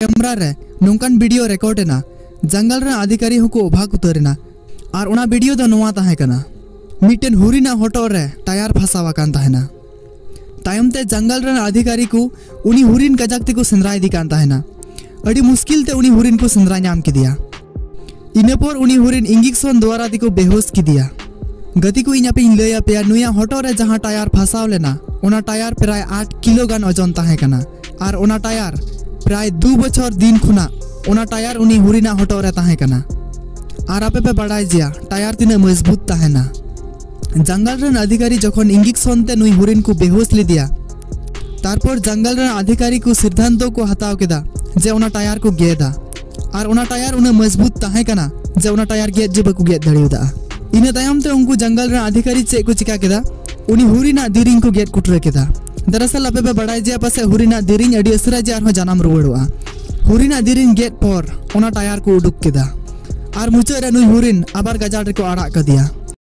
Camera रे नोंकान video record एना जंगल रे अधिकारी होको अभाग उतरेना और ओना वीडियो दो नोवा ताहे कना मिटेन हुरिना हटो रे टायर फसावा कान ताहेना तायमते जंगल रे अधिकारी को उनी हुरिन कजाक ते को सेंद्रा इदी कान ताहेना अड़ी मुश्किल ते उनी हुरिन को सेंद्रा नाम किदिया इनेपोर उनी हुरिन इंजेक्शन द्वारा दिको बेहोश किदिया गति को इना पे लया पे नुया हटो रे जहां टायर फसाव लेना ओना टायर प्राय 8 किलो गान ओजन ताहे कना और ओना टायर प्राय 2 बछर दिन खुना ओना टायर उनी हुरिना हटो रे ताहे कना और आपे पे बड़ाय जिया टायर तिना मजबूत ताहेना जंगल रे अधिकारी जखन इंजेक्शन ते नुई हुरिन को बेहोश ले दिया तारपर जंगल रे अधिकारी को सिद्धांत को हताव केदा जे ओना टायर को गेदा और ओना टायर उना मजबूत ताहे कना जे ओना टायर गेद जे बकु गेद दड़ियोदा इने तायम ते उनको जंगल रे अधिकारी चे को चिका केदा उनी हुरिना दिरिंग को गेद कुटरे केदा दरअसल आपे पे बड़ाय जिया पासे हुरिना दिरिंग अडी असरा जे आरो जानम रुवाड़ोआ हुरिना दिरिंग गेद पर ओना टायर को उडुक केदा और मुचाद रे नुई हुरिन आबार गजाड़ रे को आड़ा कदिया।